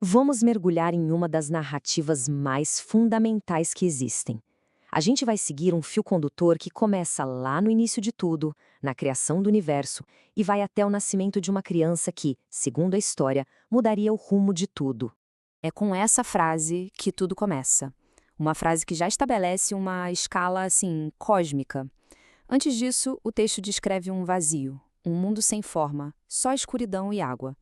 Vamos mergulhar em uma das narrativas mais fundamentais que existem. A gente vai seguir um fio condutor que começa lá no início de tudo, na criação do universo, e vai até o nascimento de uma criança que, segundo a história, mudaria o rumo de tudo. É com essa frase que tudo começa. Uma frase que já estabelece uma escala, assim, cósmica. Antes disso, o texto descreve um vazio, um mundo sem forma, só escuridão e água.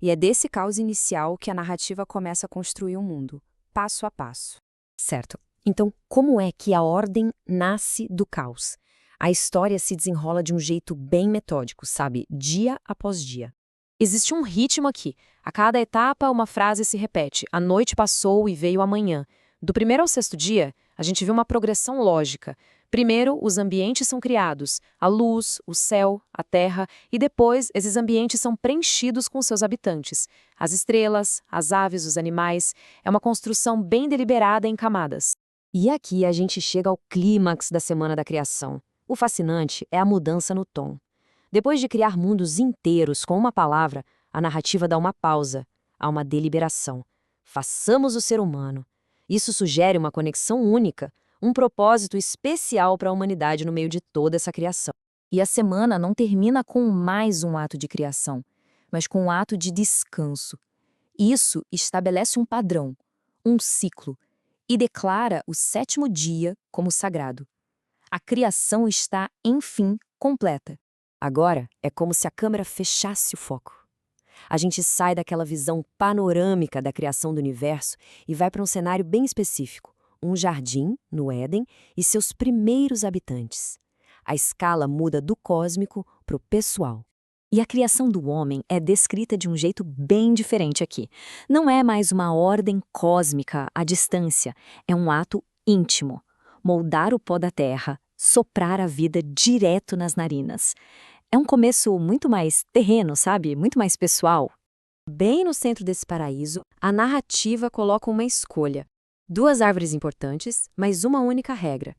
E é desse caos inicial que a narrativa começa a construir o mundo, passo a passo. Certo. Então, como é que a ordem nasce do caos? A história se desenrola de um jeito bem metódico, sabe? Dia após dia. Existe um ritmo aqui. A cada etapa, uma frase se repete. A noite passou e veio a manhã. Do primeiro ao sexto dia, a gente vê uma progressão lógica. Primeiro, os ambientes são criados, a luz, o céu, a terra, e depois esses ambientes são preenchidos com seus habitantes. As estrelas, as aves, os animais. É uma construção bem deliberada em camadas. E aqui a gente chega ao clímax da Semana da Criação. O fascinante é a mudança no tom. Depois de criar mundos inteiros com uma palavra, a narrativa dá uma pausa, há uma deliberação. Façamos o ser humano. Isso sugere uma conexão única, um propósito especial para a humanidade no meio de toda essa criação. E a semana não termina com mais um ato de criação, mas com um ato de descanso. Isso estabelece um padrão, um ciclo, e declara o sétimo dia como sagrado. A criação está, enfim, completa. Agora é como se a câmera fechasse o foco. A gente sai daquela visão panorâmica da criação do universo e vai para um cenário bem específico, um jardim, no Éden, e seus primeiros habitantes. A escala muda do cósmico para o pessoal. E a criação do homem é descrita de um jeito bem diferente aqui. Não é mais uma ordem cósmica à distância, é um ato íntimo. Moldar o pó da terra, soprar a vida direto nas narinas. É um começo muito mais terreno, sabe? Muito mais pessoal. Bem no centro desse paraíso, a narrativa coloca uma escolha. Duas árvores importantes, mas uma única regra.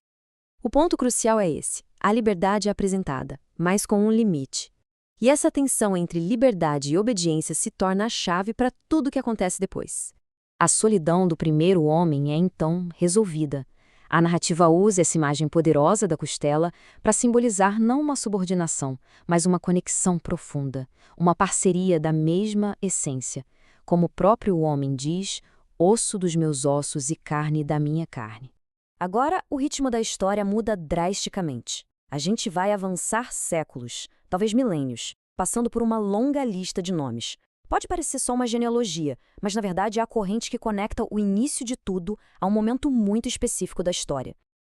O ponto crucial é esse. A liberdade é apresentada, mas com um limite. E essa tensão entre liberdade e obediência se torna a chave para tudo o que acontece depois. A solidão do primeiro homem é, então, resolvida. A narrativa usa essa imagem poderosa da costela para simbolizar não uma subordinação, mas uma conexão profunda, uma parceria da mesma essência. Como o próprio homem diz, osso dos meus ossos e carne da minha carne. Agora, o ritmo da história muda drasticamente. A gente vai avançar séculos, talvez milênios, passando por uma longa lista de nomes. Pode parecer só uma genealogia, mas na verdade é a corrente que conecta o início de tudo a um momento muito específico da história.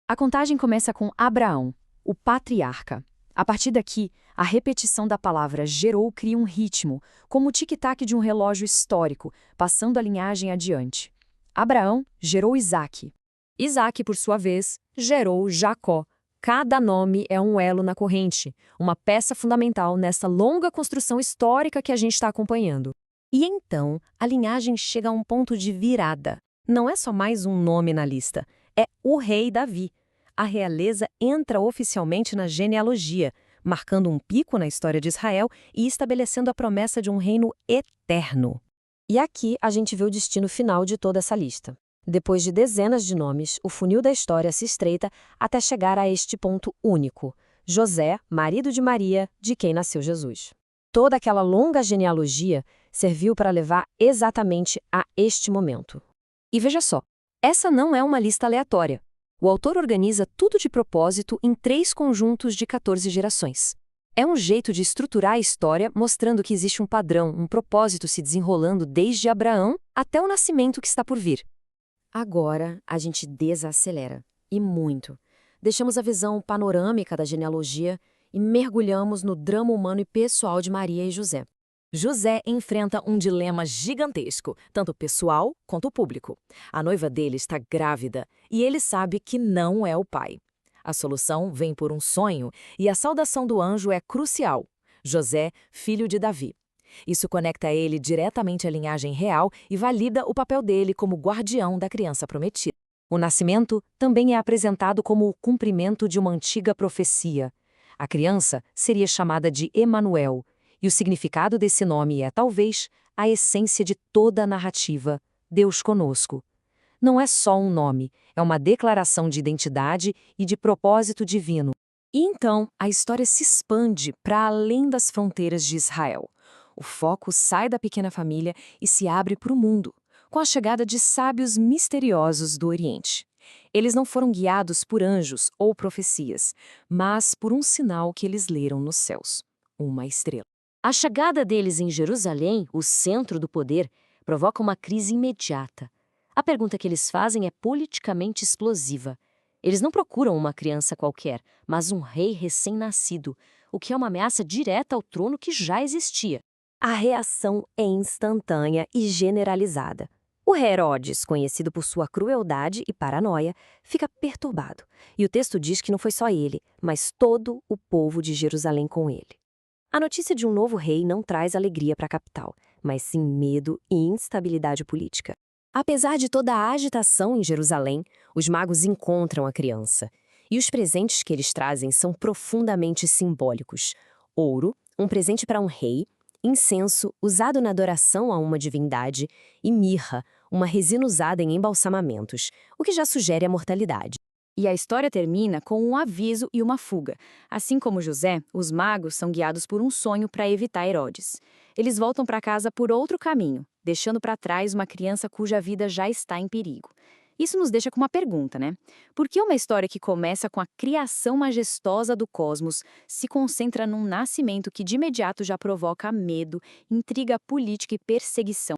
A contagem começa com Abraão, o patriarca. A partir daqui, a repetição da palavra gerou cria um ritmo, como o tic-tac de um relógio histórico, passando a linhagem adiante. Abraão gerou Isaque. Isaque, por sua vez, gerou Jacó. Cada nome é um elo na corrente, uma peça fundamental nessa longa construção histórica que a gente está acompanhando. E então, a linhagem chega a um ponto de virada. Não é só mais um nome na lista, é o rei Davi. A realeza entra oficialmente na genealogia, marcando um pico na história de Israel e estabelecendo a promessa de um reino eterno. E aqui a gente vê o destino final de toda essa lista. Depois de dezenas de nomes, o funil da história se estreita até chegar a este ponto único: José, marido de Maria, de quem nasceu Jesus. Toda aquela longa genealogia serviu para levar exatamente a este momento. E veja só, essa não é uma lista aleatória. O autor organiza tudo de propósito em 3 conjuntos de 14 gerações. É um jeito de estruturar a história, mostrando que existe um padrão, um propósito se desenrolando desde Abraão até o nascimento que está por vir. Agora, a gente desacelera, e muito. Deixamos a visão panorâmica da genealogia e mergulhamos no drama humano e pessoal de Maria e José. José enfrenta um dilema gigantesco, tanto pessoal quanto público. A noiva dele está grávida e ele sabe que não é o pai. A solução vem por um sonho e a saudação do anjo é crucial. José, filho de Davi. Isso conecta ele diretamente à linhagem real e valida o papel dele como guardião da criança prometida. O nascimento também é apresentado como o cumprimento de uma antiga profecia. A criança seria chamada de Emanuel, e o significado desse nome é, talvez, a essência de toda a narrativa: Deus conosco. Não é só um nome, é uma declaração de identidade e de propósito divino. E então, a história se expande para além das fronteiras de Israel. O foco sai da pequena família e se abre para o mundo, com a chegada de sábios misteriosos do Oriente. Eles não foram guiados por anjos ou profecias, mas por um sinal que eles leram nos céus: uma estrela. A chegada deles em Jerusalém, o centro do poder, provoca uma crise imediata. A pergunta que eles fazem é politicamente explosiva. Eles não procuram uma criança qualquer, mas um rei recém-nascido, o que é uma ameaça direta ao trono que já existia. A reação é instantânea e generalizada. O rei Herodes, conhecido por sua crueldade e paranoia, fica perturbado. E o texto diz que não foi só ele, mas todo o povo de Jerusalém com ele. A notícia de um novo rei não traz alegria para a capital, mas sim medo e instabilidade política. Apesar de toda a agitação em Jerusalém, os magos encontram a criança. E os presentes que eles trazem são profundamente simbólicos. Ouro, um presente para um rei; incenso, usado na adoração a uma divindade; e mirra, uma resina usada em embalsamamentos, o que já sugere a mortalidade. E a história termina com um aviso e uma fuga. Assim como José, os magos são guiados por um sonho para evitar Herodes. Eles voltam para casa por outro caminho, deixando para trás uma criança cuja vida já está em perigo. Isso nos deixa com uma pergunta, né? Por que uma história que começa com a criação majestosa do cosmos se concentra num nascimento que de imediato já provoca medo, intriga política e perseguição?